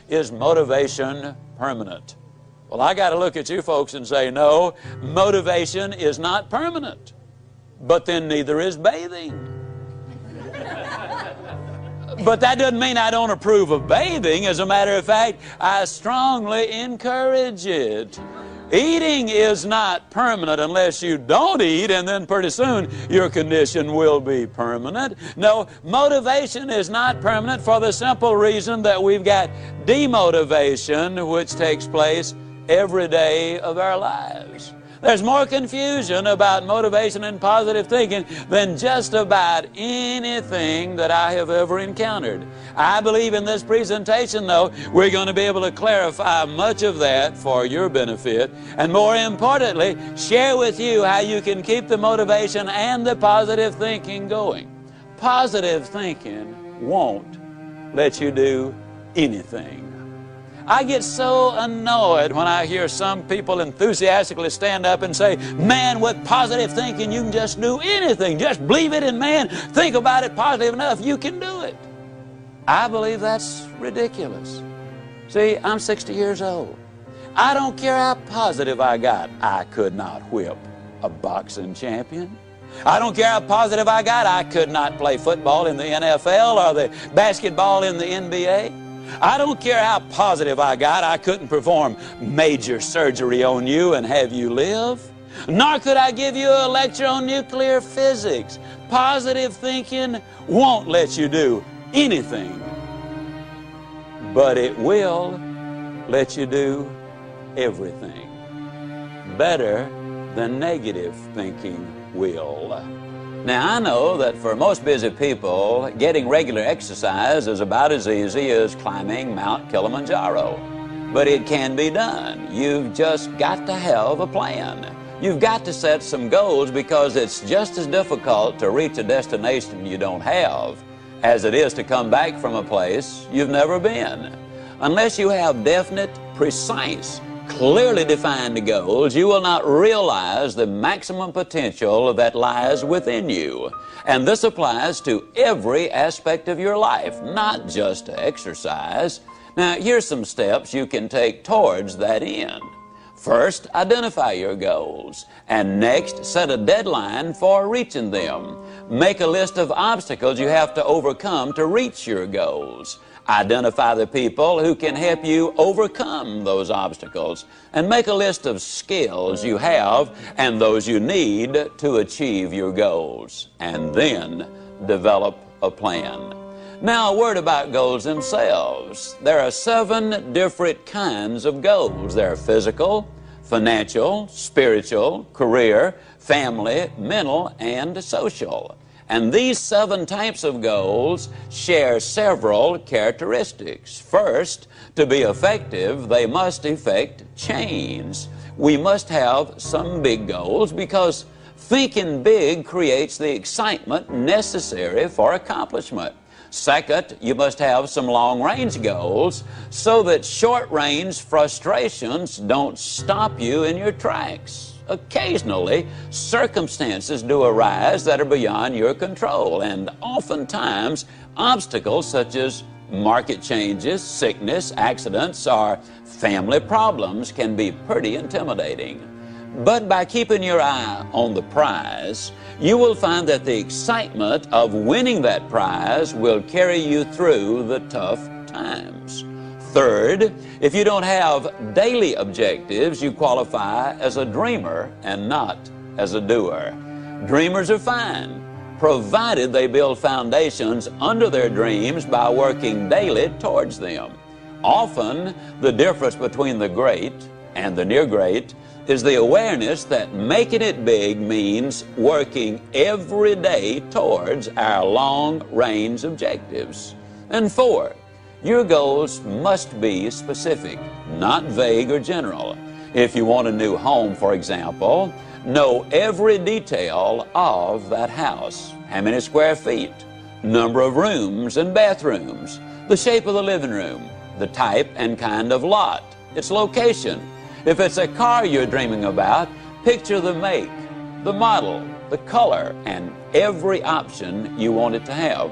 is motivation permanent? Well, I got to look at you folks and say, no, motivation is not permanent. But then neither is bathing. But that doesn't mean I don't approve of bathing. As a matter of fact, I strongly encourage it. Eating is not permanent unless you don't eat, and then pretty soon your condition will be permanent. No, motivation is not permanent for the simple reason that we've got demotivation, which takes place every day of our lives. There's more confusion about motivation and positive thinking than just about anything that I have ever encountered. I believe in this presentation, though, we're going to be able to clarify much of that for your benefit, and more importantly, share with you how you can keep the motivation and the positive thinking going. Positive thinking won't let you do anything. I get so annoyed when I hear some people enthusiastically stand up and say, man, with positive thinking you can just do anything. Just believe it, and man, think about it positive enough, you can do it. I believe that's ridiculous. See, I'm 60 years old. I don't care how positive I got. I could not whip a boxing champion. I don't care how positive I got. I could not play football in the NFL or the basketball in the NBA. I don't care how positive I got. I couldn't perform major surgery on you and have you live. Nor could I give you a lecture on nuclear physics. Positive thinking won't let you do anything. But it will let you do everything. Better than negative thinking will. Now, I know that for most busy people, getting regular exercise is about as easy as climbing Mount Kilimanjaro. But it can be done. You've just got to have a plan. You've got to set some goals, because it's just as difficult to reach a destination you don't have as it is to come back from a place you've never been. Unless you have definite, precise, clearly defined goals, you will not realize the maximum potential that lies within you. And this applies to every aspect of your life, not just to exercise. Now, here's some steps you can take towards that end. First, identify your goals. And next, set a deadline for reaching them. Make a list of obstacles you have to overcome to reach your goals. Identify the people who can help you overcome those obstacles, and make a list of skills you have and those you need to achieve your goals, and then develop a plan. Now, a word about goals themselves. There are 7 different kinds of goals. There are physical, financial, spiritual, career, family, mental, and social. And these 7 types of goals share several characteristics. First, to be effective, they must effect change. We must have some big goals, because thinking big creates the excitement necessary for accomplishment. Second, you must have some long-range goals so that short-range frustrations don't stop you in your tracks. Occasionally, circumstances do arise that are beyond your control, and oftentimes obstacles such as market changes, sickness, accidents, or family problems can be pretty intimidating. But by keeping your eye on the prize, you will find that the excitement of winning that prize will carry you through the tough times. Third, if you don't have daily objectives, you qualify as a dreamer and not as a doer. Dreamers are fine, provided they build foundations under their dreams by working daily towards them. Often, the difference between the great and the near great is the awareness that making it big means working every day towards our long-range objectives. And 4, your goals must be specific, not vague or general. If you want a new home, for example, know every detail of that house. How many square feet, number of rooms and bathrooms, the shape of the living room, the type and kind of lot, its location. If it's a car you're dreaming about, picture the make, the model, the color, and every option you want it to have.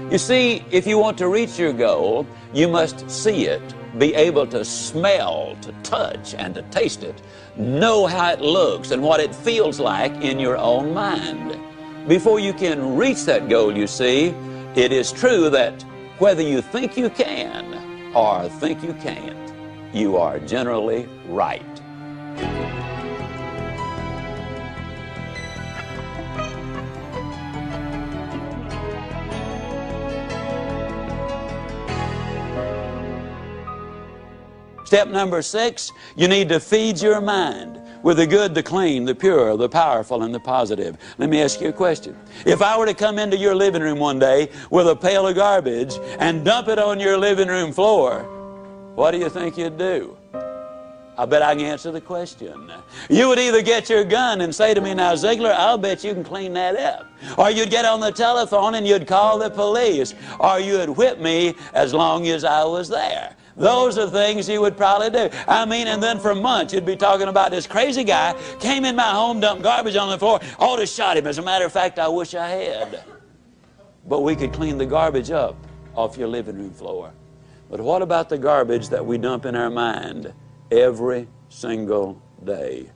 You see, if you want to reach your goal, you must see it, be able to smell, to touch, and to taste it. Know how it looks and what it feels like in your own mind. Before you can reach that goal, you see, it is true that whether you think you can or think you can't, you are generally right. Step number 6, you need to feed your mind with the good, the clean, the pure, the powerful, and the positive. Let me ask you a question. If I were to come into your living room one day with a pail of garbage and dump it on your living room floor, what do you think you'd do? I bet I can answer the question. You would either get your gun and say to me, now Ziegler, I'll bet you can clean that up. Or you'd get on the telephone and you'd call the police. Or you'd whip me as long as I was there. Those are things you would probably do. I mean, and then for months you'd be talking about this crazy guy came in my home, dumped garbage on the floor, ought to shot him. As a matter of fact, I wish I had. But we could clean the garbage up off your living room floor. But what about the garbage that we dump in our mind every single day?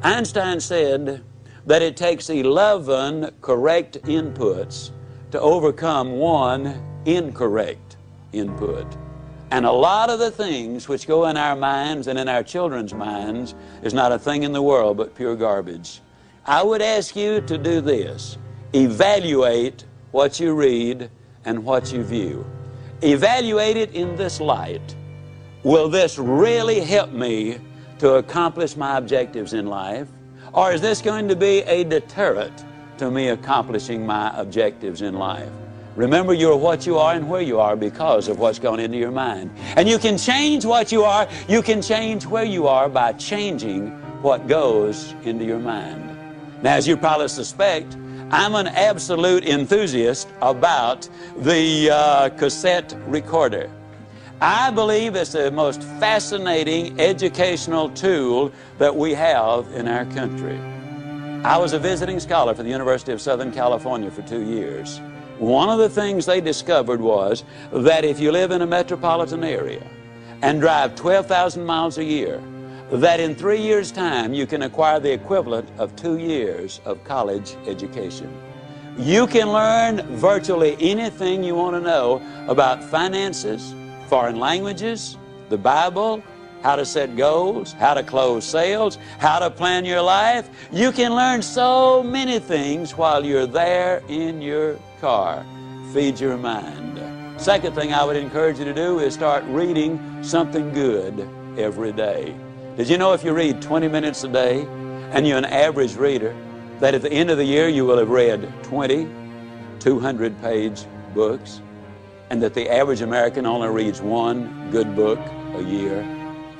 Einstein said that it takes 11 correct inputs to overcome one incorrect input. And a lot of the things which go in our minds and in our children's minds is not a thing in the world but pure garbage. I would ask you to do this. Evaluate what you read and what you view. Evaluate it in this light. Will this really help me to accomplish my objectives in life? Or is this going to be a deterrent to me accomplishing my objectives in life? Remember, you're what you are and where you are because of what's gone into your mind. And you can change what you are, you can change where you are by changing what goes into your mind. Now, as you probably suspect, I'm an absolute enthusiast about the cassette recorder. I believe it's the most fascinating educational tool that we have in our country. I was a visiting scholar for the University of Southern California for 2 years. One of the things they discovered was that if you live in a metropolitan area and drive 12,000 miles a year, that in 3 years' time you can acquire the equivalent of 2 years of college education. You can learn virtually anything you want to know about finances, foreign languages, the Bible, how to set goals, how to close sales, how to plan your life. You can learn so many things while you're there in your car. Feed your mind. Second thing I would encourage you to do is start reading something good every day. Did you know if you read 20 minutes a day and you're an average reader, that at the end of the year you will have read 20 200-page books, and that the average American only reads one good book a year?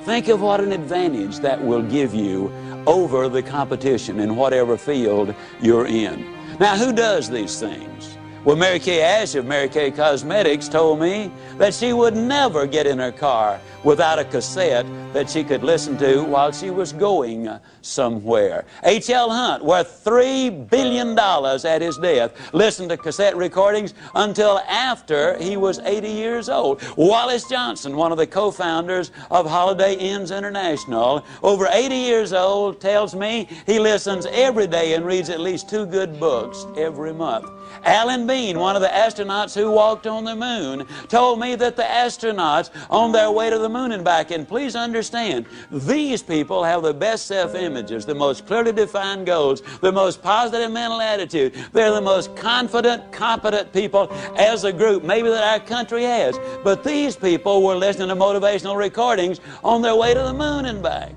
Think of what an advantage that will give you over the competition in whatever field you're in. Now, who does these things? Well, Mary Kay Ash of Mary Kay Cosmetics told me that she would never get in her car without a cassette that she could listen to while she was going somewhere. H.L. Hunt, worth $3 billion at his death, listened to cassette recordings until after he was 80 years old. Wallace Johnson, one of the co-founders of Holiday Inns International, over 80 years old, tells me he listens every day and reads at least 2 good books every month. Alan Bean, one of the astronauts who walked on the moon, told me that the astronauts on their way to the moon and back, and please understand, these people have the best self-images, the most clearly defined goals, the most positive mental attitude. They're the most confident, competent people as a group maybe that our country has. But these people were listening to motivational recordings on their way to the moon and back.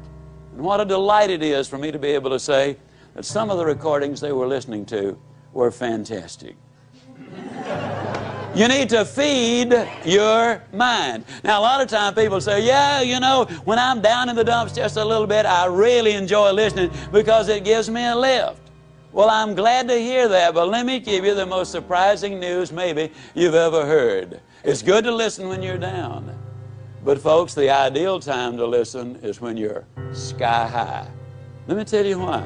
And what a delight it is for me to be able to say that some of the recordings they were listening to were fantastic. You need to feed your mind. Now, a lot of times people say, yeah, you know, when I'm down in the dumps just a little bit, I really enjoy listening because it gives me a lift. Well, I'm glad to hear that, but let me give you the most surprising news maybe you've ever heard. It's good to listen when you're down. But folks, the ideal time to listen is when you're sky high. Let me tell you why.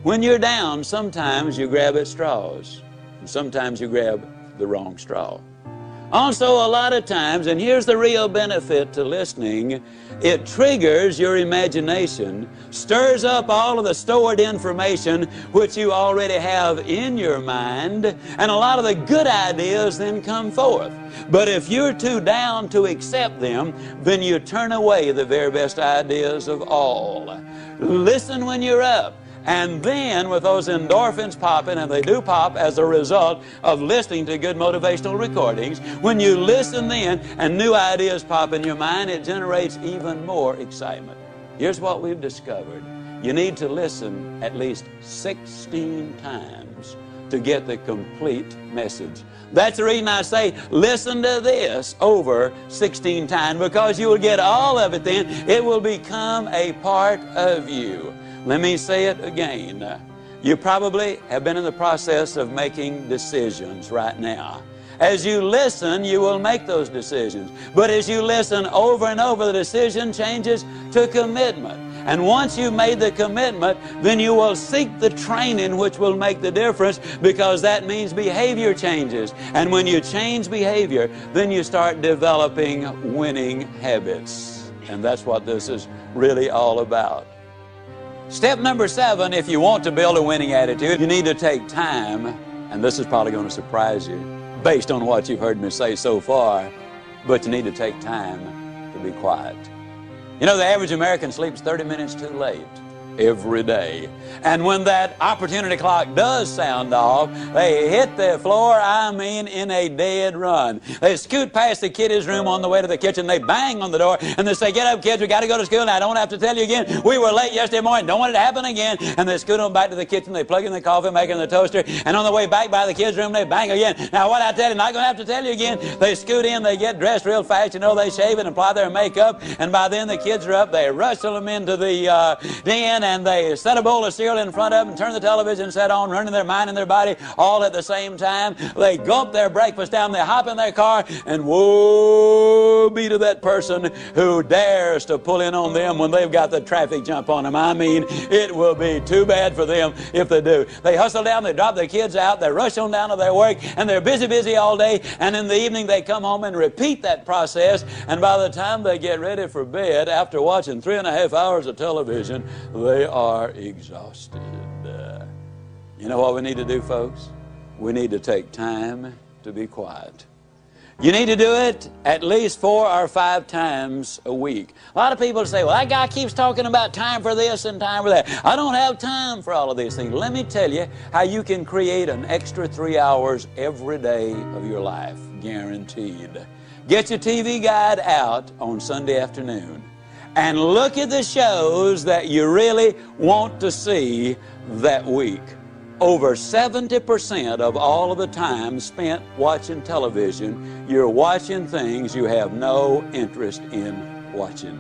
When you're down, sometimes you grab at straws, and sometimes you grab the wrong straw. Also, a lot of times, and here's the real benefit to listening, it triggers your imagination, stirs up all of the stored information which you already have in your mind, and a lot of the good ideas then come forth. But if you're too down to accept them, then you turn away the very best ideas of all. Listen when you're up. And then with those endorphins popping, and they do pop as a result of listening to good motivational recordings, when you listen then and new ideas pop in your mind, it generates even more excitement. Here's what we've discovered. You need to listen at least 16 times to get the complete message. That's the reason I say listen to this over 16 times, because you will get all of it then. It will become a part of you. Let me say it again. You probably have been in the process of making decisions right now. As you listen, you will make those decisions. But as you listen over and over, the decision changes to commitment. And once you've made the commitment, then you will seek the training which will make the difference, because that means behavior changes. And when you change behavior, then you start developing winning habits. And that's what this is really all about. Step number 7, if you want to build a winning attitude, you need to take time, and this is probably going to surprise you based on what you've heard me say so far, but you need to take time to be quiet. You know, the average American sleeps 30 minutes too late every day. And when that opportunity clock does sound off, they hit the floor, I mean, in a dead run. They scoot past the kiddies' room on the way to the kitchen. They bang on the door, and they say, "Get up, kids, we got to go to school." And I don't have to tell you again, we were late yesterday morning. Don't want it to happen again. And they scoot on back to the kitchen. They plug in the coffee maker and the toaster. And on the way back by the kids' room, they bang again. Now, what I tell you, not going to have to tell you again. They scoot in, they get dressed real fast. You know, they shave and apply their makeup. And by then, the kids are up. They rustle them into the den, and they set a bowl of cereal in front of them, turn the television set on, running their mind and their body all at the same time. They gulp their breakfast down, they hop in their car, and woe be to that person who dares to pull in on them when they've got the traffic jump on them. I mean, it will be too bad for them if they do. They hustle down, they drop their kids out, they rush on down to their work, and they're busy all day, and in the evening they come home and repeat that process, and by the time they get ready for bed, after watching 3.5 hours of television, they are exhausted. You know what we need to do, folks? We need to take time to be quiet. You need to do it at least 4 or 5 times a week. A lot of people say, "Well, that guy keeps talking about time for this and time for that. I don't have time for all of these things." Let me tell you how you can create an extra 3 hours every day of your life, guaranteed. Get your TV guide out on Sunday afternoon and look at the shows that you really want to see that week. Over 70% of all of the time spent watching television, you're watching things you have no interest in watching.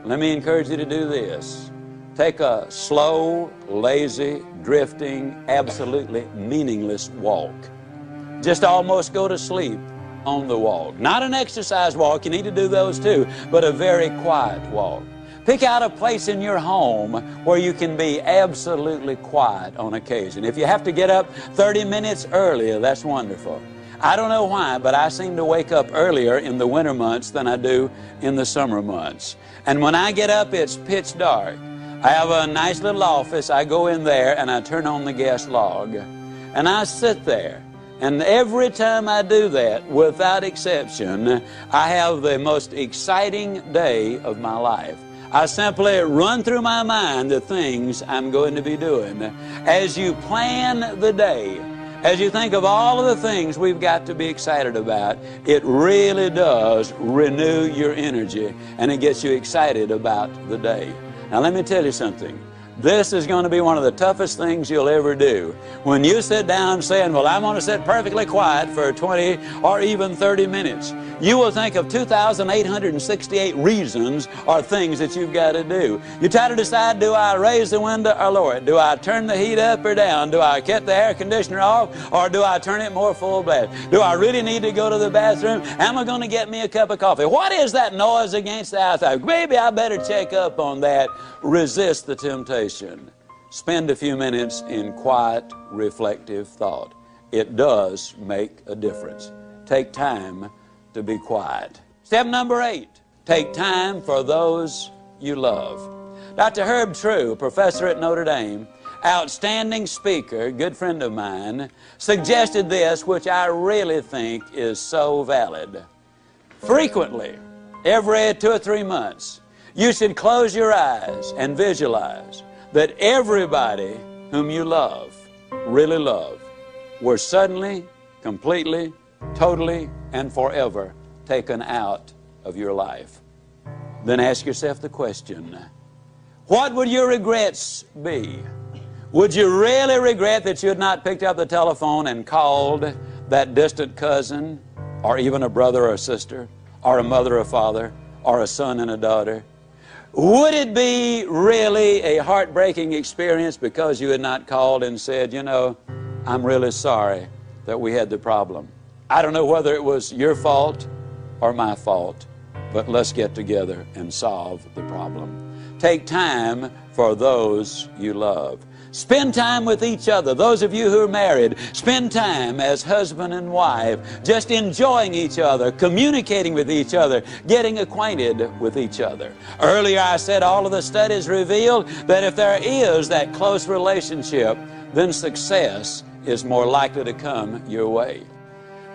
Let me encourage you to do this. Take a slow, lazy, drifting, absolutely meaningless walk. Just almost go to sleep on the walk. Not an exercise walk, you need to do those too, but a very quiet walk. Pick out a place in your home where you can be absolutely quiet on occasion. If you have to get up 30 minutes earlier, that's wonderful. I don't know why, but I seem to wake up earlier in the winter months than I do in the summer months. And when I get up, it's pitch dark. I have a nice little office. I go in there and I turn on the gas log and I sit there. And every time I do that, without exception, I have the most exciting day of my life. I simply run through my mind the things I'm going to be doing. As you plan the day, as you think of all of the things we've got to be excited about, it really does renew your energy and it gets you excited about the day. Now let me tell you something. This is going to be one of the toughest things you'll ever do. When you sit down saying, "Well, I'm going to sit perfectly quiet for 20 or even 30 minutes, you will think of 2,868 reasons or things that you've got to do. You try to decide, do I raise the window or lower it? Do I turn the heat up or down? Do I cut the air conditioner off or do I turn it more full blast? Do I really need to go to the bathroom? Am I going to get me a cup of coffee? What is that noise against the outside? Maybe I better check up on that." Resist the temptation. Spend a few minutes in quiet, reflective thought. it does make a difference. Take time to be quiet. Step number 8, take time for those you love. Dr. Herb True, professor at Notre Dame, outstanding speaker, good friend of mine, suggested this, which I really think is so valid. Frequently, every 2 or 3 months, you should close your eyes and visualize that everybody whom you love, really love, were suddenly, completely, totally, and forever taken out of your life. Then ask yourself the question, what would your regrets be? Would you really regret that you had not picked up the telephone and called that distant cousin, or even a brother or a sister, or a mother or father, or a son and a daughter? Would it be really a heartbreaking experience because you had not called and said, you know, I'm really sorry that we had the problem. I don't know whether it was your fault or my fault, but let's get together and solve the problem. Take time for those you love. Spend time with each other. Those of you who are married, spend time as husband and wife, just enjoying each other, communicating with each other, getting acquainted with each other. Earlier I said all of the studies revealed that if there is that close relationship, then success is more likely to come your way.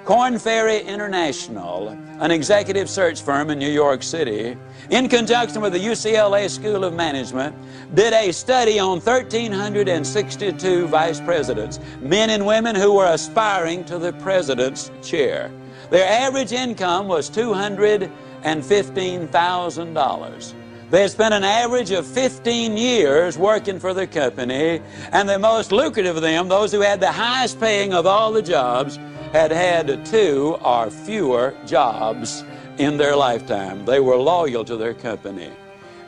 Korn Ferry International, an executive search firm in New York City, in conjunction with the UCLA School of Management, did a study on 1,362 vice presidents, men and women who were aspiring to the president's chair. Their average income was $215,000. They had spent an average of 15 years working for the company, and the most lucrative of them, those who had the highest paying of all the jobs, had had 2 or fewer jobs in their lifetime. They were loyal to their company.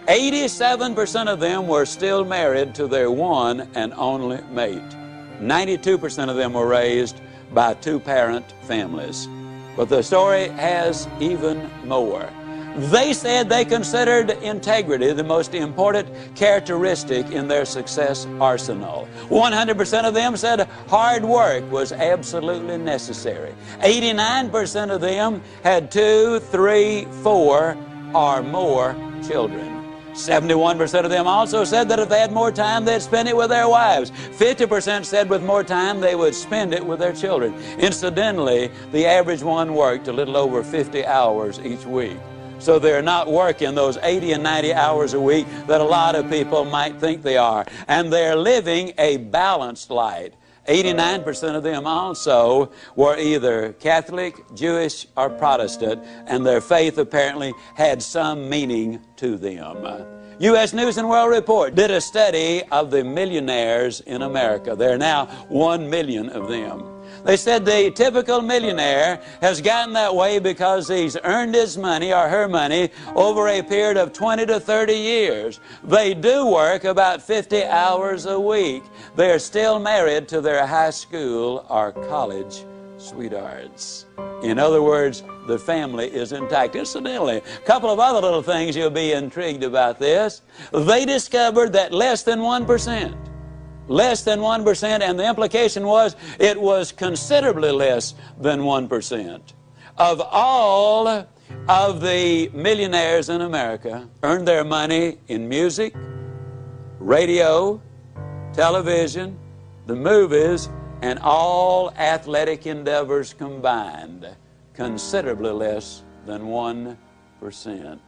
87% of them were still married to their one and only mate. 92% of them were raised by 2-parent families. But the story has even more. They said they considered integrity the most important characteristic in their success arsenal. 100% of them said hard work was absolutely necessary. 89% of them had 2, 3, 4, or more children. 71% of them also said that if they had more time, they'd spend it with their wives. 50% said with more time, they would spend it with their children. Incidentally, the average one worked a little over 50 hours each week. So they're not working those 80 and 90 hours a week that a lot of people might think they are. And they're living a balanced life. 89% of them also were either Catholic, Jewish, or Protestant, and their faith apparently had some meaning to them. U.S. News and World Report did a study of the millionaires in America. There are now 1 million of them. They said the typical millionaire has gotten that way because he's earned his money or her money over a period of 20 to 30 years. They do work about 50 hours a week. They're still married to their high school or college sweethearts. In other words, the family is intact. Incidentally, a couple of other little things you'll be intrigued about this. They discovered that less than 1%, and the implication was it was considerably less than 1%, of all of the millionaires in America earned their money in music, radio, television, the movies, and all athletic endeavors combined. Considerably less than 1%.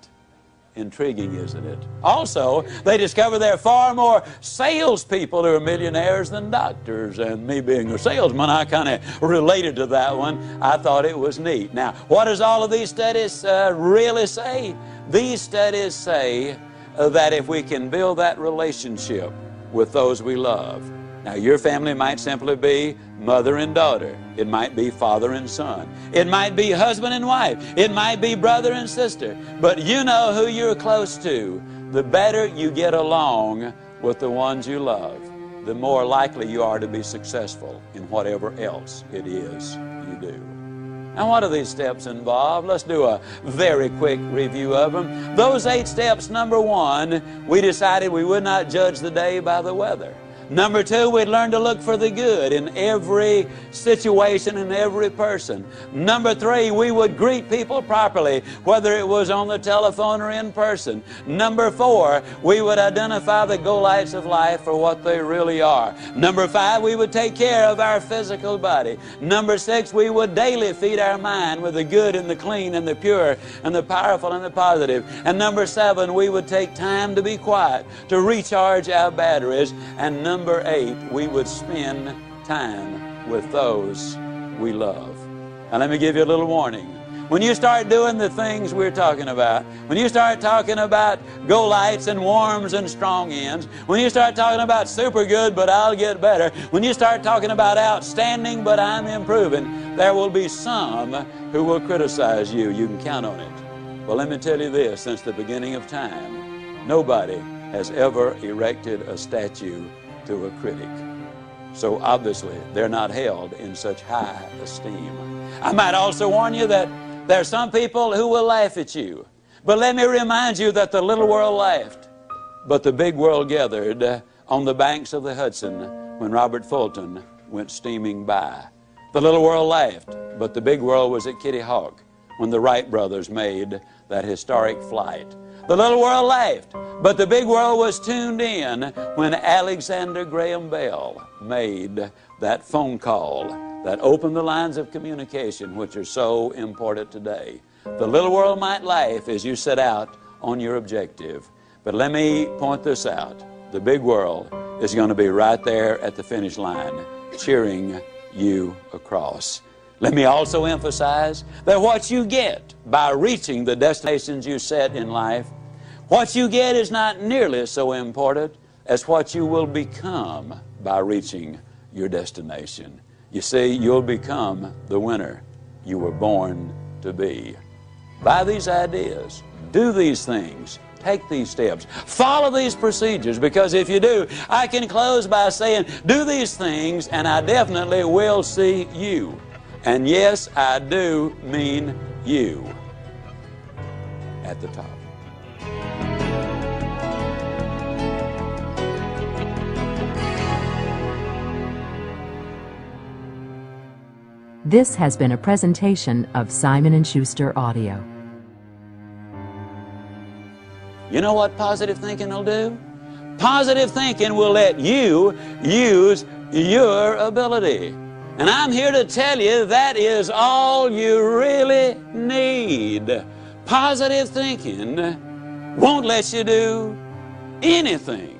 Intriguing, isn't it? Also, they discovered there are far more salespeople who are millionaires than doctors. And me being a salesman, I kind of related to that one. I thought it was neat. Now, what does all of these studies really say? These studies say that if we can build that relationship with those we love. Now, your family might simply be mother and daughter. It might be father and son. It might be husband and wife. It might be brother and sister. But you know who you're close to. The better you get along with the ones you love, the more likely you are to be successful in whatever else it is you do. Now, what do these steps involve? Let's do a very quick review of them. Those 8 steps, number 1, we decided we would not judge the day by the weather. Number two, we'd learn to look for the good in every situation and every person. Number three, we would greet people properly, whether it was on the telephone or in person. Number four, we would identify the go-lights of life for what they really are. Number five, we would take care of our physical body. Number six, we would daily feed our mind with the good and the clean and the pure and the powerful and the positive. And number seven, we would take time to be quiet, to recharge our batteries. And number eight, we would spend time with those we love. Now let me give you a little warning. When you start doing the things we're talking about, when you start talking about go-lights and warms and strong ends, when you start talking about super good but I'll get better, when you start talking about outstanding but I'm improving, there will be some who will criticize you. You can count on it. Well, let me tell you this, since the beginning of time, nobody has ever erected a statue to a critic. So obviously, they're not held in such high esteem. I might also warn you that there are some people who will laugh at you. But let me remind you that the little world laughed, but the big world gathered on the banks of the Hudson when Robert Fulton went steaming by. The little world laughed, but the big world was at Kitty Hawk when the Wright brothers made that historic flight. The little world laughed, but the big world was tuned in when Alexander Graham Bell made that phone call that opened the lines of communication which are so important today. The little world might laugh as you set out on your objective, but let me point this out. The big world is going to be right there at the finish line, cheering you across. Let me also emphasize that what you get by reaching the destinations you set in life, what you get is not nearly so important as what you will become by reaching your destination. You see, you'll become the winner you were born to be. Buy these ideas, do these things, take these steps, follow these procedures, because if you do, I can close by saying, do these things and I definitely will see you. And yes, I do mean you at the top. This has been a presentation of Simon & Schuster Audio. You know what positive thinking will do? Positive thinking will let you use your ability. And I'm here to tell you that is all you really need. Positive thinking won't let you do anything,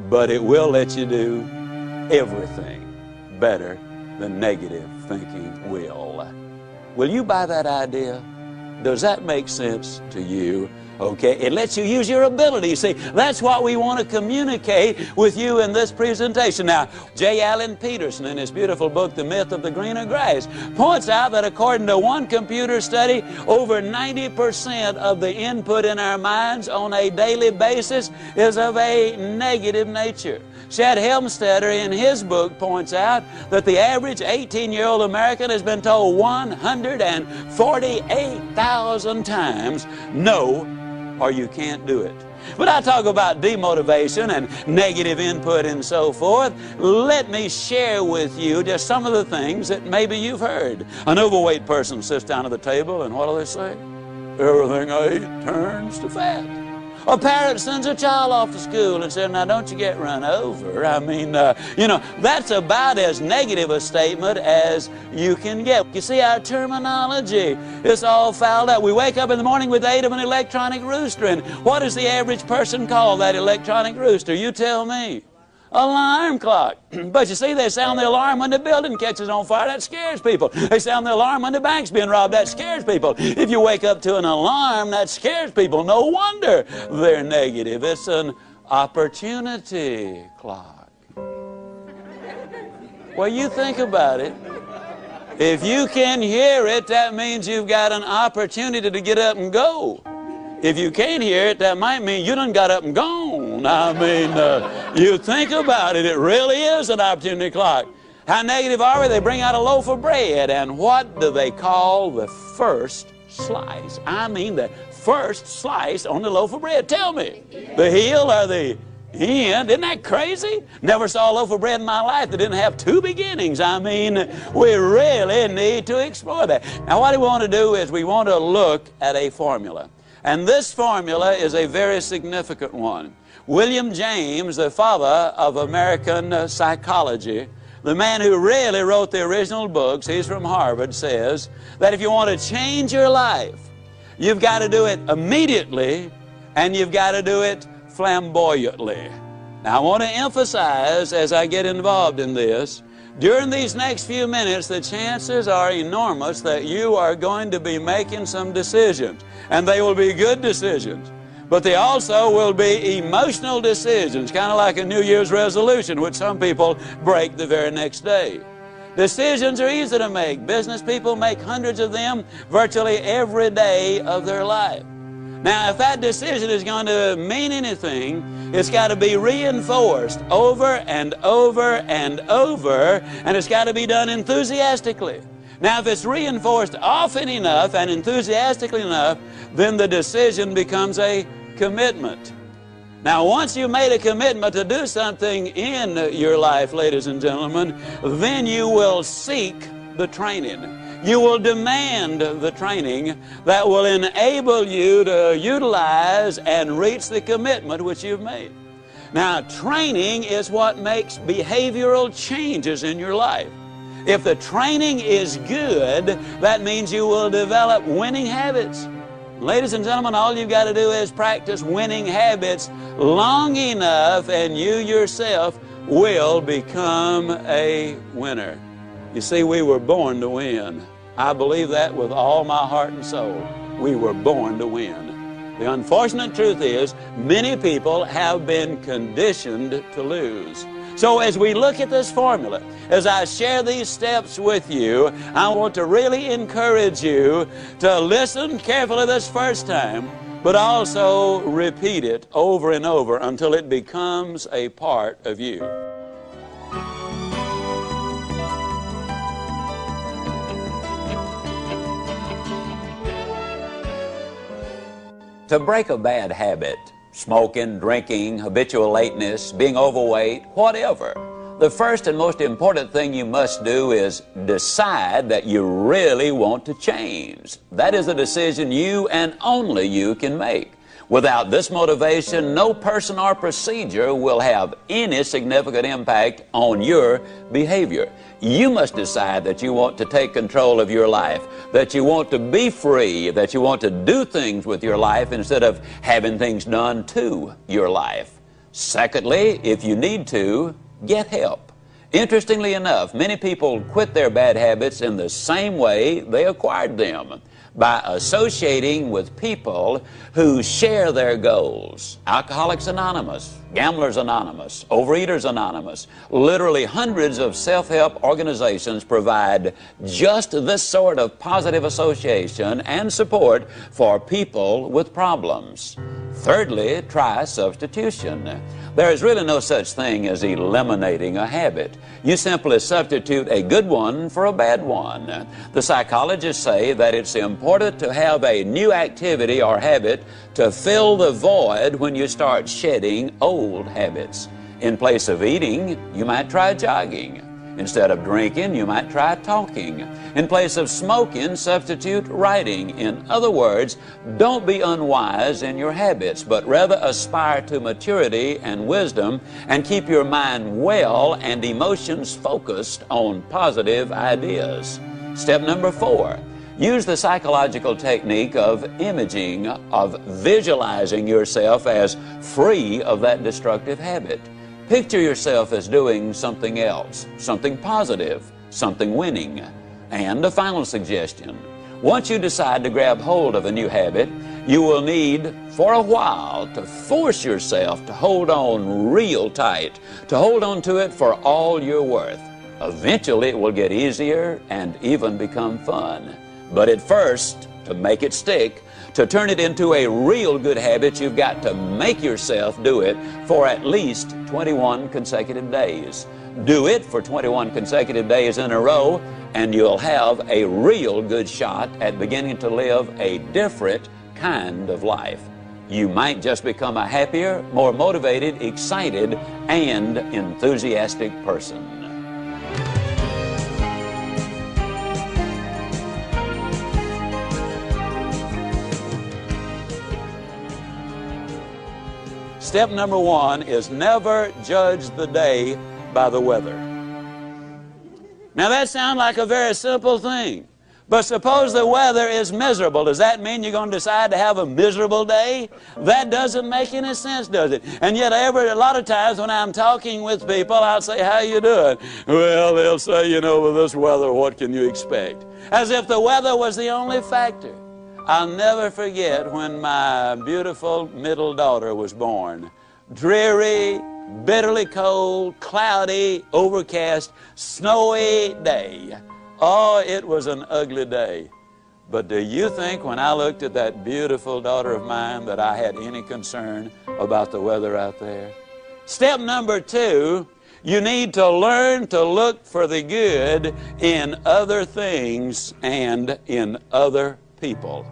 but it will let you do everything better than negative thinking will. Will you buy that idea? Does that make sense to you? Okay, it lets you use your ability. See, that's what we want to communicate with you in this presentation. Now, J. Allen Peterson, in his beautiful book, The Myth of the Greener Grass, points out that according to one computer study, over 90% of the input in our minds on a daily basis is of a negative nature. Chad Helmstetter, in his book, points out that the average 18-year-old American has been told 148,000 times, no, or you can't do it. But I talk about demotivation and negative input and so forth. Let me share with you just some of the things that maybe you've heard. An overweight person sits down at the table and what do they say? Everything I eat turns to fat. A parent sends a child off to school and says, now don't you get run over. I mean, that's about as negative a statement as you can get. You see, our terminology is all fouled up. We wake up in the morning with the aid of an electronic rooster, and what does the average person call that electronic rooster? You tell me. Alarm clock. But you see, they sound the alarm when the building catches on fire. That scares people. They sound the alarm when the bank's being robbed. That scares people. If you wake up to an alarm, that scares people. No wonder they're negative. It's an opportunity clock. Well, you think about it. If you can hear it, that means you've got an opportunity to get up and go. If you can't hear it, that might mean you done got up and gone. I mean, you think about it, it really is an opportunity clock. How negative are we? They bring out a loaf of bread, and what do they call the first slice? I mean the first slice on the loaf of bread. Tell me, the heel or the end. Isn't that crazy? Never saw a loaf of bread in my life that didn't have two beginnings. I mean, we really need to explore that. Now, what we want to do is we want to look at a formula. And this formula is a very significant one. William James, the father of American psychology, the man who really wrote the original books, he's from Harvard, says that if you want to change your life, you've got to do it immediately and you've got to do it flamboyantly. Now, I want to emphasize as I get involved in this, during these next few minutes, the chances are enormous that you are going to be making some decisions, and they will be good decisions. But they also will be emotional decisions, kind of like a New Year's resolution, which some people break the very next day. Decisions are easy to make. Business people make hundreds of them virtually every day of their life. Now, if that decision is going to mean anything, it's got to be reinforced over and over and over, and it's got to be done enthusiastically. Now, if it's reinforced often enough and enthusiastically enough, then the decision becomes a commitment. Now, once you've made a commitment to do something in your life, ladies and gentlemen, then you will seek the training. You will demand the training that will enable you to utilize and reach the commitment which you've made. Now, training is what makes behavioral changes in your life. If the training is good, that means you will develop winning habits. Ladies and gentlemen, all you've got to do is practice winning habits long enough and you yourself will become a winner. You see, we were born to win. I believe that with all my heart and soul. We were born to win. The unfortunate truth is, many people have been conditioned to lose. So as we look at this formula, as I share these steps with you, I want to really encourage you to listen carefully this first time, but also repeat it over and over until it becomes a part of you. To break a bad habit, smoking, drinking, habitual lateness, being overweight, whatever, the first and most important thing you must do is decide that you really want to change. That is a decision you and only you can make. Without this motivation, no person or procedure will have any significant impact on your behavior. You must decide that you want to take control of your life, that you want to be free, that you want to do things with your life instead of having things done to your life. Secondly, if you need to, get help. Interestingly enough, many people quit their bad habits in the same way they acquired them, by associating with people who share their goals. Alcoholics Anonymous, Gamblers Anonymous, Overeaters Anonymous, literally hundreds of self-help organizations provide just this sort of positive association and support for people with problems. Thirdly, try substitution. There is really no such thing as eliminating a habit. You simply substitute a good one for a bad one. The psychologists say that it's important to have a new activity or habit to fill the void when you start shedding old habits. In place of eating, you might try jogging. Instead of drinking, you might try talking. In place of smoking, substitute writing. In other words, don't be unwise in your habits, but rather aspire to maturity and wisdom and keep your mind well and emotions focused on positive ideas. Step number 4, use the psychological technique of imaging, of visualizing yourself as free of that destructive habit. Picture yourself as doing something else, something positive, something winning. And a final suggestion. Once you decide to grab hold of a new habit, you will need, for a while, to force yourself to hold on real tight, to hold on to it for all you're worth. Eventually, it will get easier and even become fun. But at first, to make it stick, to turn it into a real good habit, you've got to make yourself do it for at least 21 consecutive days. Do it for 21 consecutive days in a row, and you'll have a real good shot at beginning to live a different kind of life. you might just become a happier, more motivated, excited, and enthusiastic person. Step number 1 is never judge the day by the weather. Now that sounds like a very simple thing, but suppose the weather is miserable. Does that mean you're going to decide to have a miserable day? That doesn't make any sense, does it? And yet a lot of times when I'm talking with people, I'll say, how you doing? Well, they'll say, you know, with this weather, what can you expect? As if the weather was the only factor. I'll never forget when my beautiful middle daughter was born. Dreary, bitterly cold, cloudy, overcast, snowy day. Oh, it was an ugly day. But do you think when I looked at that beautiful daughter of mine that I had any concern about the weather out there? Step number 2, you need to learn to look for the good in other things and in other people.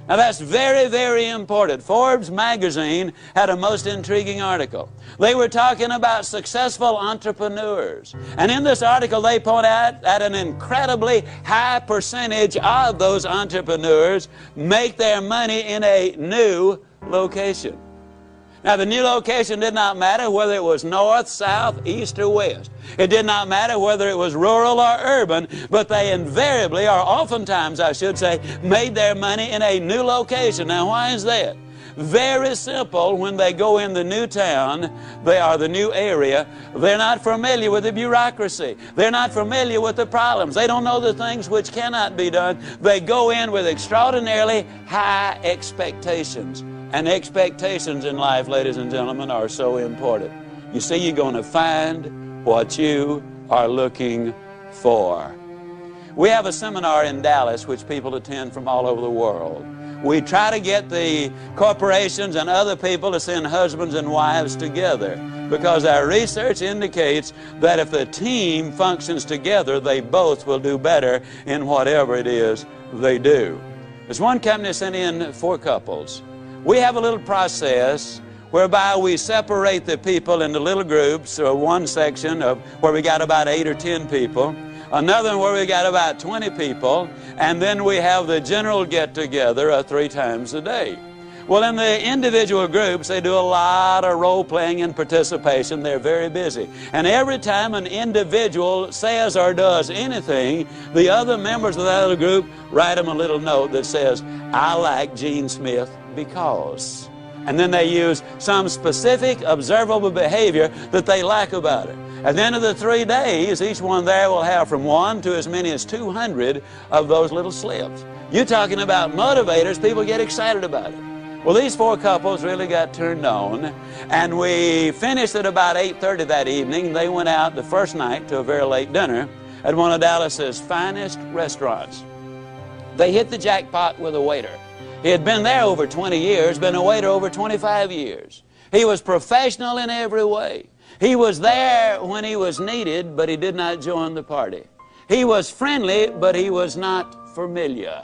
Now that's very, very important. Forbes magazine had a most intriguing article. They were talking about successful entrepreneurs. And in this article they point out that an incredibly high percentage of those entrepreneurs make their money in a new location. Now, the new location did not matter whether it was north, south, east, or west. It did not matter whether it was rural or urban, but they invariably, or oftentimes I should say, made their money in a new location. Now, why is that? Very simple. When they go in the new town, the new area, they're not familiar with the bureaucracy. They're not familiar with the problems. They don't know the things which cannot be done. They go in with extraordinarily high expectations. And expectations in life, ladies and gentlemen, are so important. You see, you're going to find what you are looking for. We have a seminar in Dallas which people attend from all over the world. We try to get the corporations and other people to send husbands and wives together because our research indicates that if the team functions together, they both will do better in whatever it is they do. There's one company sent in 4 couples. We have a little process whereby we separate the people into little groups, or one section of where we got about 8 or 10 people, another one where we got about 20 people, and then we have the general get-together 3 times a day. Well, in the individual groups, they do a lot of role-playing and participation. They're very busy. And every time an individual says or does anything, the other members of that other group write them a little note that says, I like Gene Smith because. And then they use some specific observable behavior that they like about it. At the end of the 3 days, each one there will have from 1 to as many as 200 of those little slips. You're talking about motivators. People get excited about it. Well, these 4 couples really got turned on, and we finished at about 8:30 that evening. They went out the first night to a very late dinner at one of Dallas's finest restaurants. They hit the jackpot with a waiter. He had been there over 20 years, been a waiter over 25 years. He was professional in every way. He was there when he was needed, but he did not join the party. He was friendly, but he was not familiar.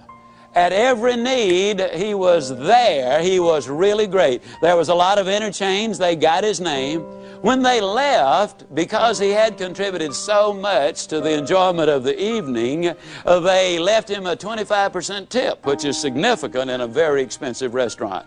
At every need, he was there. He was really great. There was a lot of interchange. They got his name. When they left, because he had contributed so much to the enjoyment of the evening, they left him a 25% tip, which is significant in a very expensive restaurant.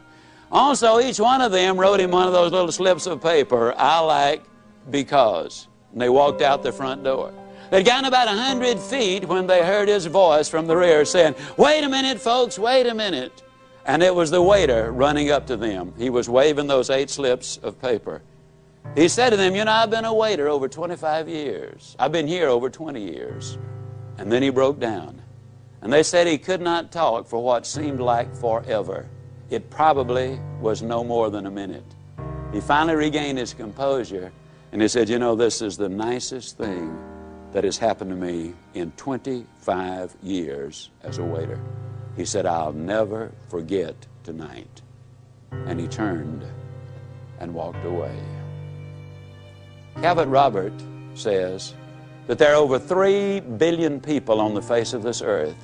Also, each one of them wrote him one of those little slips of paper, I like because. And they walked out the front door. They'd gotten about 100 feet when they heard his voice from the rear saying, wait a minute, folks, wait a minute. And it was the waiter running up to them. He was waving those 8 slips of paper. He said to them, you know, I've been a waiter over 25 years. I've been here over 20 years. And then he broke down. And they said he could not talk for what seemed like forever. It probably was no more than a minute. He finally regained his composure, and he said, you know, this is the nicest thing that has happened to me in 25 years as a waiter. He said, I'll never forget tonight. And he turned and walked away. Calvert Robert says that there are over 3 billion people on the face of this earth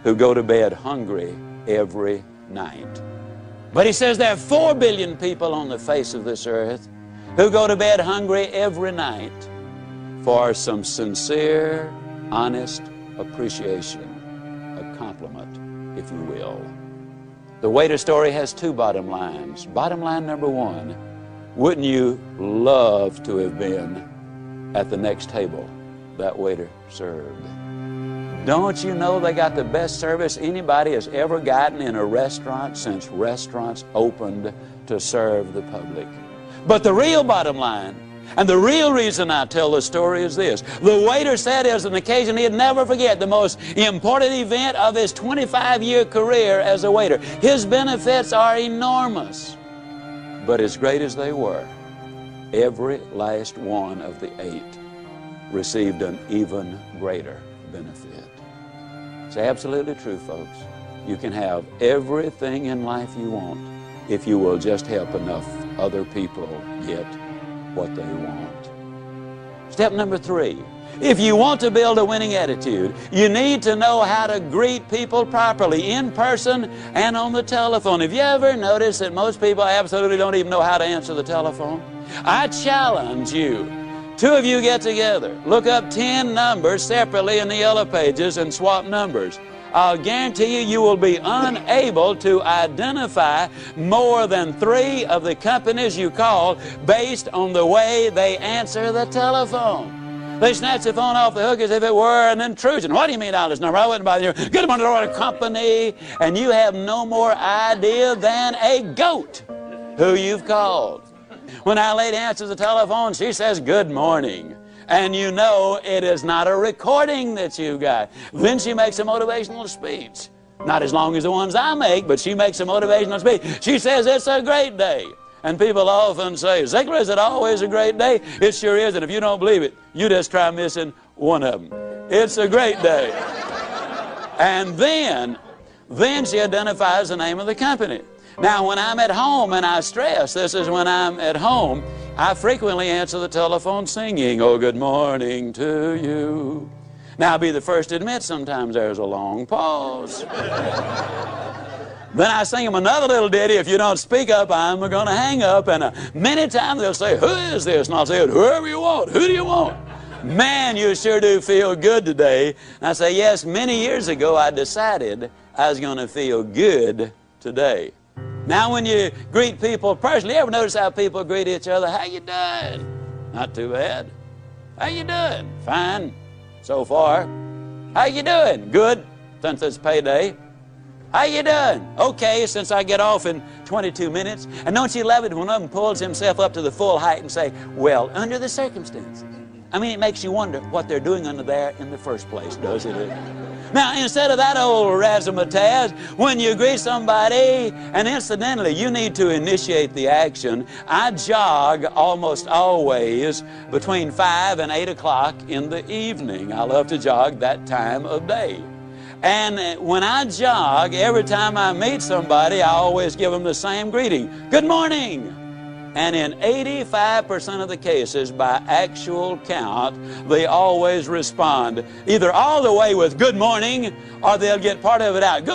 who go to bed hungry every night. But he says there are 4 billion people on the face of this earth who go to bed hungry every night for some sincere, honest appreciation, a compliment, if you will. The waiter story has 2 bottom lines. Bottom line number 1, wouldn't you love to have been at the next table that waiter served? Don't you know they got the best service anybody has ever gotten in a restaurant since restaurants opened to serve the public? But the real bottom line, and the real reason I tell the story is this. The waiter said it was an occasion he'd never forget, the most important event of his 25-year career as a waiter. His benefits are enormous. But as great as they were, every last one of the 8 received an even greater benefit. It's absolutely true, folks. You can have everything in life you want if you will just help enough other people get what they want. Step number 3. If you want to build a winning attitude, you need to know how to greet people properly, in person and on the telephone. Have you ever noticed that most people absolutely don't even know how to answer the telephone? I challenge you. 2 of you get together, look up 10 numbers separately in the yellow pages and swap numbers. I'll guarantee you, you will be unable to identify more than 3 of the companies you call based on the way they answer the telephone. They snatch the phone off the hook as if it were an intrusion. What do you mean, all this number? I wouldn't bother you. Good morning, Lord, company. And you have no more idea than a goat who you've called. When our lady answers the telephone, she says, good morning. And you know it is not a recording that you got. Then she makes a motivational speech. Not as long as the ones I make, but she makes a motivational speech. She says, it's a great day. And people often say, Ziegler, is it always a great day? It sure is, and if you don't believe it, you just try missing one of them. It's a great day. And then she identifies the name of the company. Now, when I'm at home, and I stress, this is when I'm at home, I frequently answer the telephone singing, oh, good morning to you. Now, I'll be the first to admit sometimes there's a long pause. Then I sing them another little ditty, if you don't speak up, I'm going to hang up. And many times they'll say, who is this? And I'll say, whoever you want. Who do you want? Man, you sure do feel good today. And I say, yes, many years ago I decided I was going to feel good today. Now, when you greet people personally, you ever notice how people greet each other? How you doing? Not too bad. How you doing? Fine, so far. How you doing? Good, since it's payday. How you doing? Okay, since I get off in 22 minutes. And don't you love it when one of them pulls himself up to the full height and say, well, under the circumstances. I mean, it makes you wonder what they're doing under there in the first place, doesn't it? Now, instead of that old razzmatazz, when you greet somebody, and incidentally, you need to initiate the action. I jog almost always between 5 and 8 o'clock in the evening. I love to jog that time of day. And when I jog, every time I meet somebody, I always give them the same greeting. Good morning. And in 85% of the cases, by actual count, they always respond either all the way with good morning, or they'll get part of it out.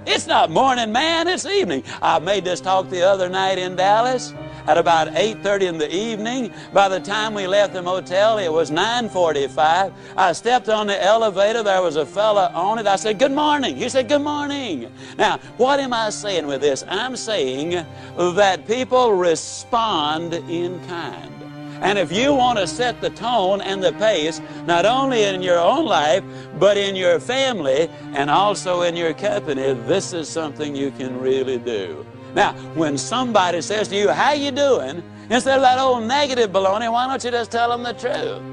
It's not morning, man, it's evening. I made this talk the other night in Dallas at about 8:30 in the evening. By the time we left the motel, it was 9:45. I stepped on the elevator. There was a fella on it. I said, good morning. He said, good morning. Now, what am I saying with this? I'm saying that people respond in kind. And if you want to set the tone and the pace, not only in your own life, but in your family and also in your company, this is something you can really do. Now, when somebody says to you, how you doing? Instead of that old negative baloney, why don't you just tell them the truth?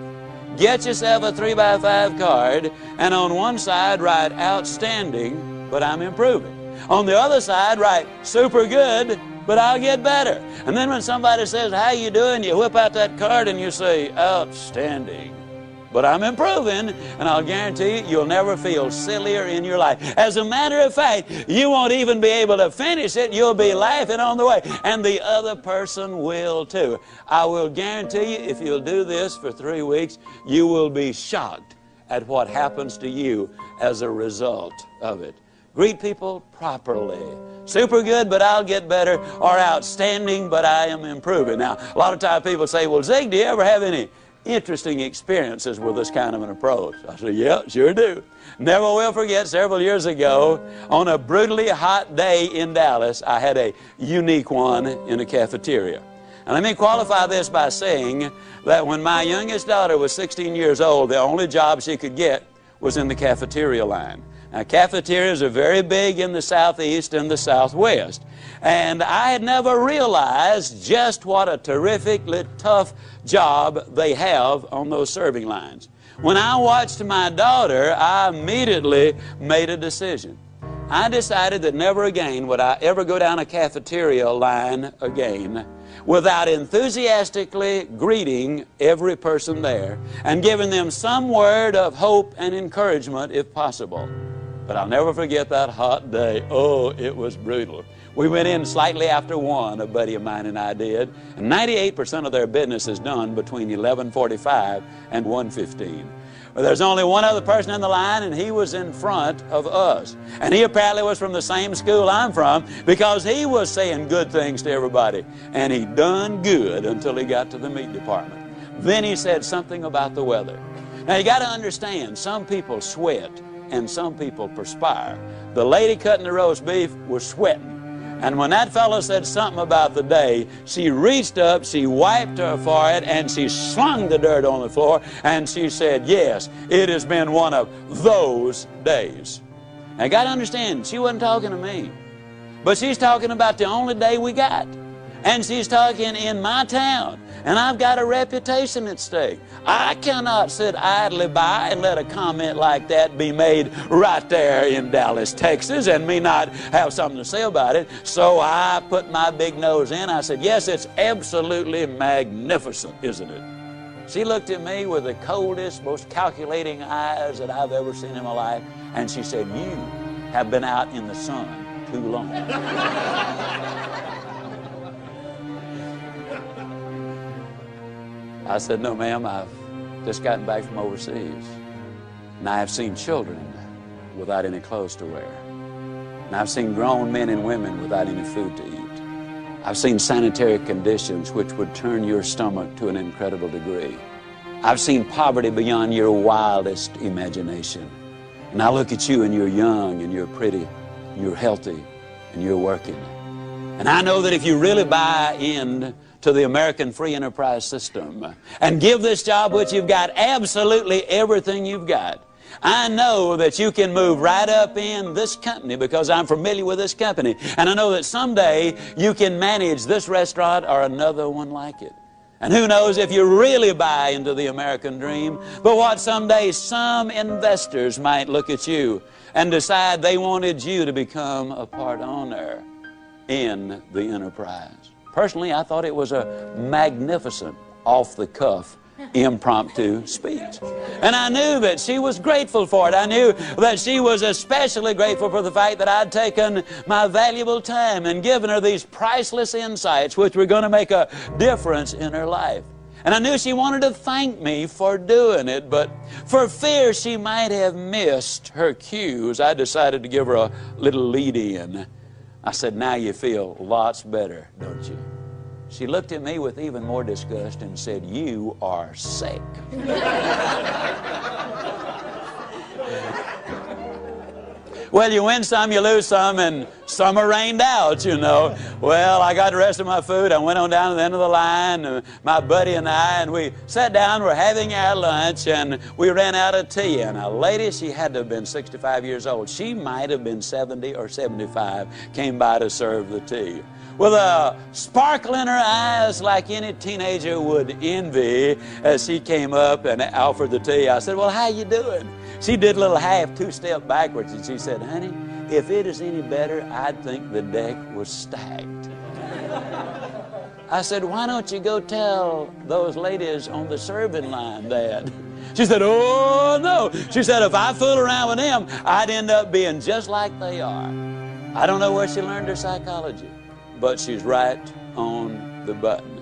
Get yourself a 3x5 card, and on one side write outstanding, but I'm improving. On the other side write super good, but I'll get better. And then when somebody says, how you doing? You whip out that card and you say, outstanding, but I'm improving, and I'll guarantee you, you'll never feel sillier in your life. As a matter of fact, you won't even be able to finish it. You'll be laughing on the way, and the other person will too. I will guarantee you, if you'll do this for 3 weeks, you will be shocked at what happens to you as a result of it. Greet people properly. super good, but I'll get better, or outstanding, but I am improving. Now, a lot of times people say, well, Zig, do you ever have any interesting experiences with this kind of an approach? I said, yeah, sure do. Never will forget, several years ago, on a brutally hot day in Dallas, I had a unique one in a cafeteria. And let me qualify this by saying that when my youngest daughter was 16 years old, the only job she could get was in the cafeteria line. Now, cafeterias are very big in the Southeast and the Southwest. And I had never realized just what a terrifically tough job they have on those serving lines. When I watched my daughter, I immediately made a decision. I decided that never again would I ever go down a cafeteria line again without enthusiastically greeting every person there and giving them some word of hope and encouragement if possible. But I'll never forget that hot day. Oh, it was brutal. We went in slightly after 1, a buddy of mine and I did, and 98% of their business is done between 11:45 and 1:15. Well, there's only one other person in the line, and he was in front of us. And he apparently was from the same school I'm from, because he was saying good things to everybody. And he done good until he got to the meat department. Then he said something about the weather. Now, you got to understand, some people sweat and some people perspire. The lady cutting the roast beef was sweating. And when that fellow said something about the day, she reached up, she wiped her forehead, and she slung the dirt on the floor, and she said, yes, it has been one of those days. Now, you got to understand, she wasn't talking to me, but she's talking about the only day we got. And she's talking in my town, and I've got a reputation at stake. I cannot sit idly by and let a comment like that be made right there in Dallas, Texas, and me not have something to say about it. So I put my big nose in. I said, yes, it's absolutely magnificent, isn't it? She looked at me with the coldest, most calculating eyes that I've ever seen in my life, and she said, you have been out in the sun too long. I said, no, ma'am, I've just gotten back from overseas. And I have seen children without any clothes to wear. And I've seen grown men and women without any food to eat. I've seen sanitary conditions which would turn your stomach to an incredible degree. I've seen poverty beyond your wildest imagination. And I look at you, and you're young, and you're pretty, and you're healthy, and you're working. And I know that if you really buy in to the American free enterprise system and give this job which you've got absolutely everything you've got, I know that you can move right up in this company because I'm familiar with this company. And I know that someday you can manage this restaurant or another one like it. And who knows if you really buy into the American dream, but what someday some investors might look at you and decide they wanted you to become a part owner in the enterprise. Personally, I thought it was a magnificent, off-the-cuff, impromptu speech. And I knew that she was grateful for it. I knew that she was especially grateful for the fact that I'd taken my valuable time and given her these priceless insights which were going to make a difference in her life. And I knew she wanted to thank me for doing it, but for fear she might have missed her cues, I decided to give her a little lead-in. I said, now you feel lots better, don't you? She looked at me with even more disgust and said, you are sick. Well, you win some, you lose some, and some are rained out, you know. Well, I got the rest of my food. I went on down to the end of the line, my buddy and I, and we sat down, we're having our lunch, and we ran out of tea. And a lady, she had to have been 65 years old. She might have been 70 or 75, came by to serve the tea. With a sparkle in her eyes like any teenager would envy, as she came up and offered the tea. I said, well, how you doing? She did a little two-step backwards, and she said, honey, if it is any better, I'd think the deck was stacked. I said, why don't you go tell those ladies on the serving line that? She said, oh, no. She said, if I fool around with them, I'd end up being just like they are. I don't know where she learned her psychology, but she's right on the button.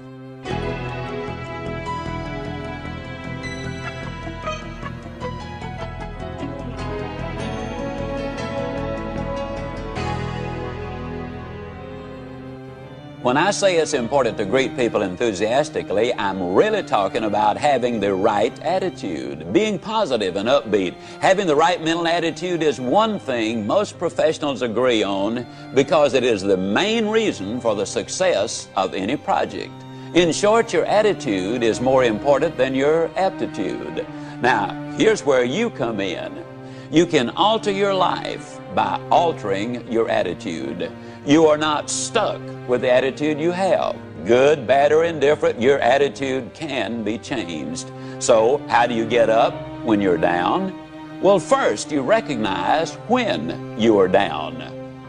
When I say it's important to greet people enthusiastically, I'm really talking about having the right attitude, being positive and upbeat. Having the right mental attitude is one thing most professionals agree on because it is the main reason for the success of any project. In short, your attitude is more important than your aptitude. Now, here's where you come in. You can alter your life by altering your attitude. You are not stuck with the attitude you have. Good, bad, or indifferent, your attitude can be changed. So, how do you get up when you're down? Well, first, you recognize when you are down.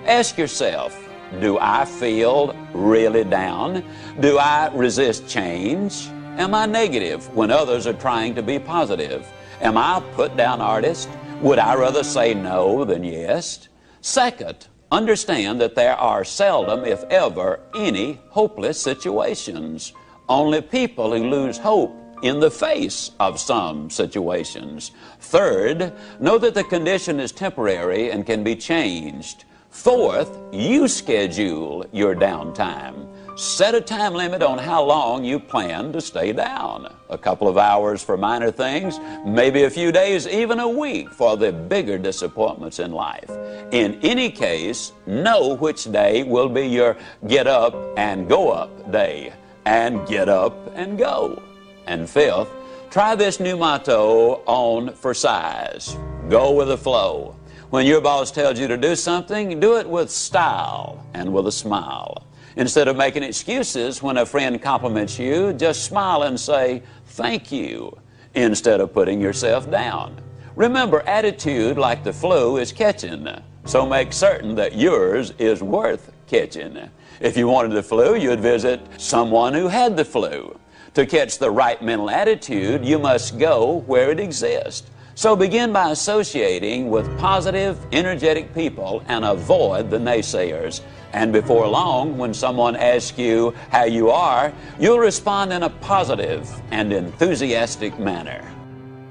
Ask yourself, do I feel really down? Do I resist change? Am I negative when others are trying to be positive? Am I a put-down artist? Would I rather say no than yes? Second, understand that there are seldom, if ever, any hopeless situations. Only people who lose hope in the face of some situations. Third, know that the condition is temporary and can be changed. Fourth, you schedule your downtime. Set a time limit on how long you plan to stay down. A couple of hours for minor things, maybe a few days, even a week for the bigger disappointments in life. In any case, know which day will be your get up and go up day, and get up and go. And fifth, try this new motto on for size. Go with the flow. When your boss tells you to do something, do it with style and with a smile. Instead of making excuses when a friend compliments you, just smile and say, thank you, instead of putting yourself down. Remember, attitude, like the flu, is catching, so make certain that yours is worth catching. If you wanted the flu, you'd visit someone who had the flu. To catch the right mental attitude, you must go where it exists. So begin by associating with positive, energetic people and avoid the naysayers. And before long, when someone asks you how you are, you'll respond in a positive and enthusiastic manner.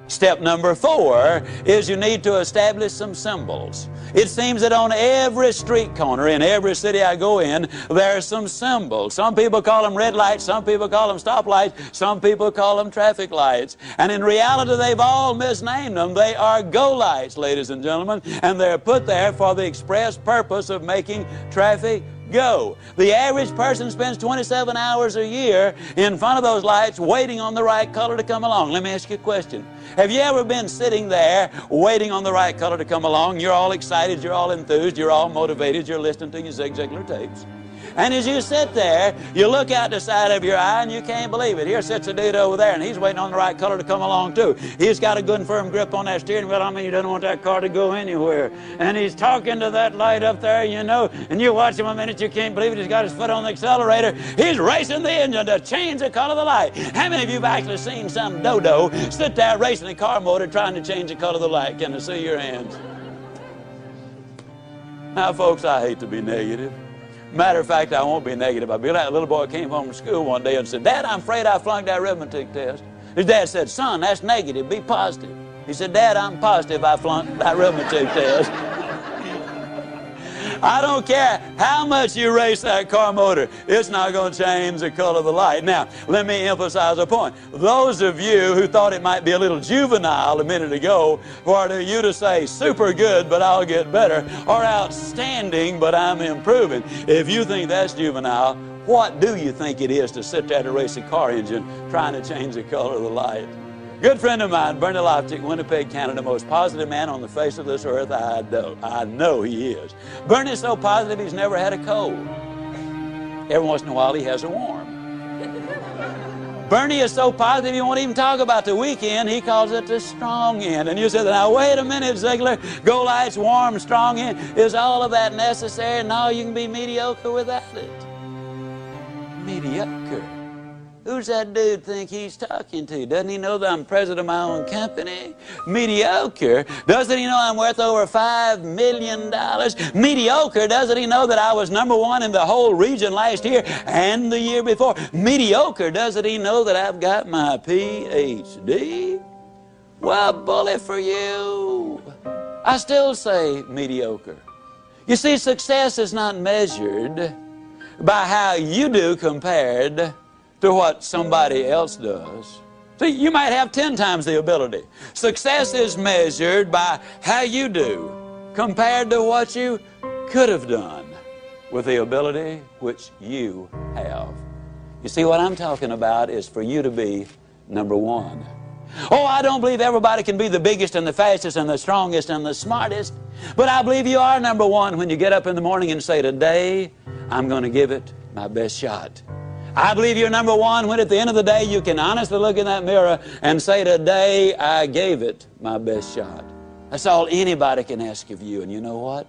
Step number 4 is you need to establish some symbols. It seems that on every street corner in every city I go in, there are some symbols. Some people call them red lights, some people call them stoplights, some people call them traffic lights. And in reality, they've all misnamed them. They are go lights, ladies and gentlemen, and they're put there for the express purpose of making traffic go. The average person spends 27 hours a year in front of those lights waiting on the right color to come along. Let me ask you a question. Have you ever been sitting there waiting on the right color to come along? You're all excited, you're all enthused, you're all motivated, you're listening to your Zig Ziglar tapes. And as you sit there, you look out the side of your eye and you can't believe it. Here sits a dude over there and he's waiting on the right color to come along too. He's got a good and firm grip on that steering wheel. I mean, he doesn't want that car to go anywhere. And he's talking to that light up there, you know, and you watch him a minute, you can't believe it. He's got his foot on the accelerator. He's racing the engine to change the color of the light. How many of you have actually seen some dodo sit there racing a car motor trying to change the color of the light? Can I see your hands? Now, folks, I hate to be negative. Matter of fact, I won't be negative. I'll be like a little boy came home from school one day and said, Dad, I'm afraid I flunked that arithmetic test. His dad said, son, that's negative. Be positive. He said, Dad, I'm positive I flunked that arithmetic test. I don't care how much you race that car motor, it's not going to change the color of the light. Now, let me emphasize a point. Those of you who thought it might be a little juvenile a minute ago for you to say super good, but I'll get better, or outstanding, but I'm improving. If you think that's juvenile, what do you think it is to sit there to race a car engine trying to change the color of the light? Good friend of mine, Bernie Loftic, Winnipeg, Canada, most positive man on the face of this earth. I know he is. Bernie's so positive he's never had a cold. Every once in a while he has a warm. Bernie is so positive he won't even talk about the weekend. He calls it the strong end. And you said, now wait a minute, Ziegler. Go lights, warm, strong end. Is all of that necessary? No, you can be mediocre without it. Mediocre. Who's that dude think he's talking to? Doesn't he know that I'm president of my own company? Mediocre. Doesn't he know I'm worth over $5 million? Mediocre. Doesn't he know that I was #1 in the whole region last year and the year before? Mediocre. Doesn't he know that I've got my PhD? Well, bully for you. I still say mediocre. You see, success is not measured by how you do compared to what somebody else does. See, you might have 10 times the ability. Success is measured by how you do compared to what you could have done with the ability which you have. You see, what I'm talking about is for you to be number one. Oh, I don't believe everybody can be the biggest and the fastest and the strongest and the smartest, but I believe you are number one when you get up in the morning and say, today, I'm going to give it my best shot. I believe you're number one when at the end of the day you can honestly look in that mirror and say, today I gave it my best shot. That's all anybody can ask of you. And you know what?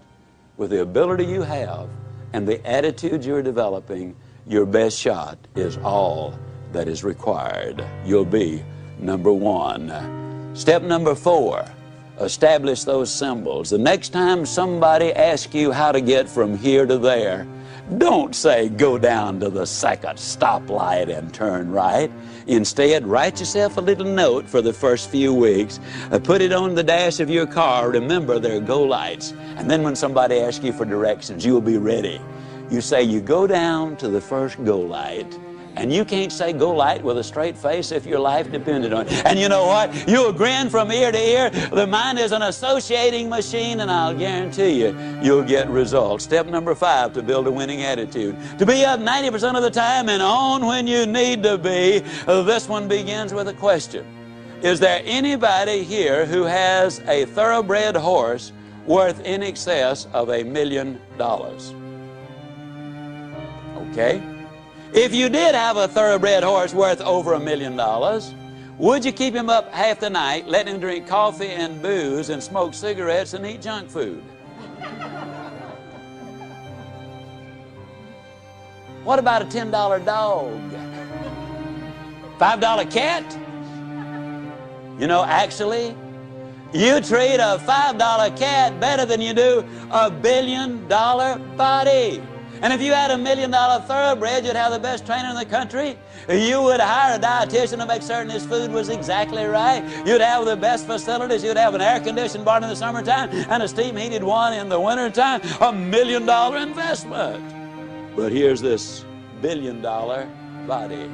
With the ability you have and the attitude you're developing, your best shot is all that is required. You'll be number one. Step number 4, establish those symbols. The next time somebody asks you how to get from here to there, don't say, go down to the second stoplight and turn right. Instead, write yourself a little note for the first few weeks. Put it on the dash of your car. Remember, there are go lights. And then when somebody asks you for directions, you'll be ready. You say, you go down to the first go light. And you can't say go light with a straight face if your life depended on it. And you know what? You'll grin from ear to ear. The mind is an associating machine, and I'll guarantee you, you'll get results. Step number 5, to build a winning attitude. To be up 90% of the time and on when you need to be. This one begins with a question. Is there anybody here who has a thoroughbred horse worth in excess of $1 million? Okay? If you did have a thoroughbred horse worth over $1 million, would you keep him up half the night, let him drink coffee and booze and smoke cigarettes and eat junk food? What about a $10 dog? $5 cat? You know, actually, you treat a $5 cat better than you do a $1 billion body. And if you had a $1 million thoroughbred, you'd have the best trainer in the country. You would hire a dietitian to make certain his food was exactly right. You'd have the best facilities. You'd have an air-conditioned barn in the summertime and a steam-heated one in the wintertime. $1 million investment. But here's this $1 billion body.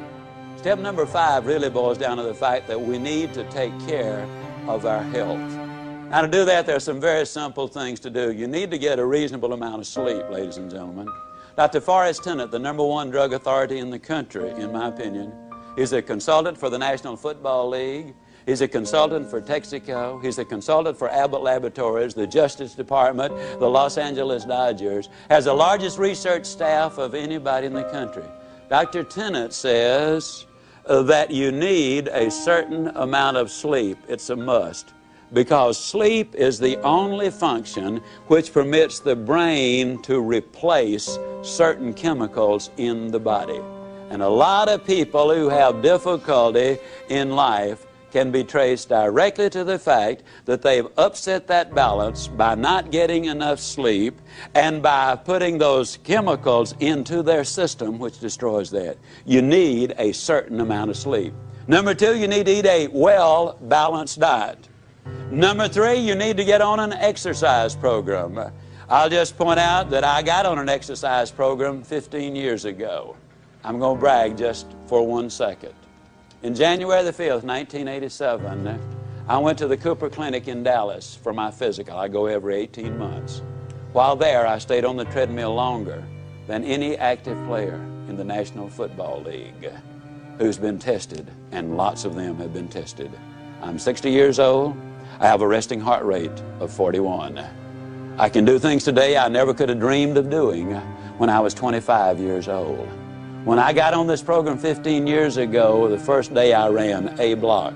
Step number 5 really boils down to the fact that we need to take care of our health. Now, to do that, there are some very simple things to do. You need to get a reasonable amount of sleep, ladies and gentlemen. Dr. Forrest Tennant, the #1 drug authority in the country, in my opinion, is a consultant for the National Football League. He's a consultant for Texaco. He's a consultant for Abbott Laboratories, the Justice Department, the Los Angeles Dodgers. Has the largest research staff of anybody in the country. Dr. Tennant says that you need a certain amount of sleep. It's a must. Because sleep is the only function which permits the brain to replace certain chemicals in the body. And a lot of people who have difficulty in life can be traced directly to the fact that they've upset that balance by not getting enough sleep and by putting those chemicals into their system, which destroys that. You need a certain amount of sleep. Number 2, you need to eat a well-balanced diet. Number 3, you need to get on an exercise program. I'll just point out that I got on an exercise program 15 years ago. I'm going to brag just for 1 second. In January the 5th, 1987, I went to the Cooper Clinic in Dallas for my physical. I go every 18 months. While there, I stayed on the treadmill longer than any active player in the National Football League who's been tested, and lots of them have been tested. I'm 60 years old. I have a resting heart rate of 41. I can do things today I never could have dreamed of doing when I was 25 years old. When I got on this program 15 years ago, the first day I ran a block.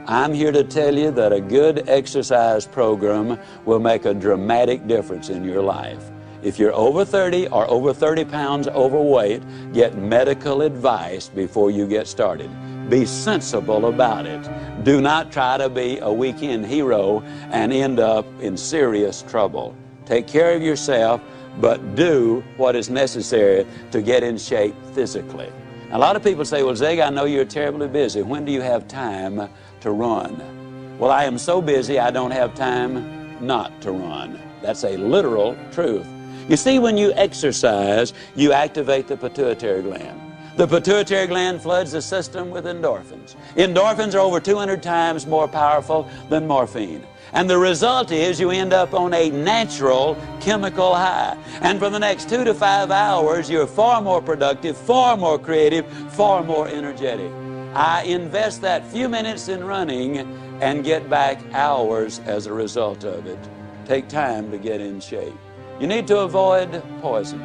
I'm here to tell you that a good exercise program will make a dramatic difference in your life. If you're over 30 or over 30 pounds overweight, get medical advice before you get started. Be sensible about it. Do not try to be a weekend hero and end up in serious trouble. Take care of yourself, but do what is necessary to get in shape physically. A lot of people say, well, Zig, I know you're terribly busy. When do you have time to run? Well, I am so busy I don't have time not to run. That's a literal truth. You see, when you exercise, you activate the pituitary gland. The pituitary gland floods the system with endorphins. Endorphins are over 200 times more powerful than morphine. And the result is you end up on a natural chemical high. And for the next 2 to 5 hours, you're far more productive, far more creative, far more energetic. I invest that few minutes in running and get back hours as a result of it. Take time to get in shape. You need to avoid poison.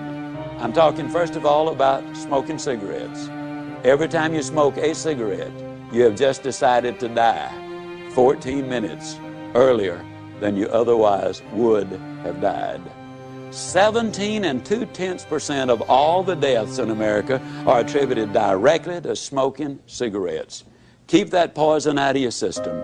I'm talking first of all about smoking cigarettes. Every time you smoke a cigarette, you have just decided to die 14 minutes earlier than you otherwise would have died. 17.2% of all the deaths in America are attributed directly to smoking cigarettes. Keep that poison out of your system.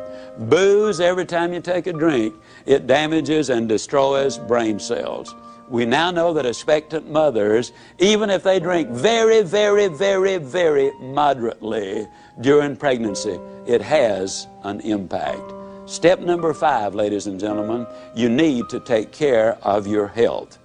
Booze, every time you take a drink, it damages and destroys brain cells. We now know that expectant mothers, even if they drink very, very, very, very moderately during pregnancy, it has an impact. Step number 5, ladies and gentlemen, you need to take care of your health.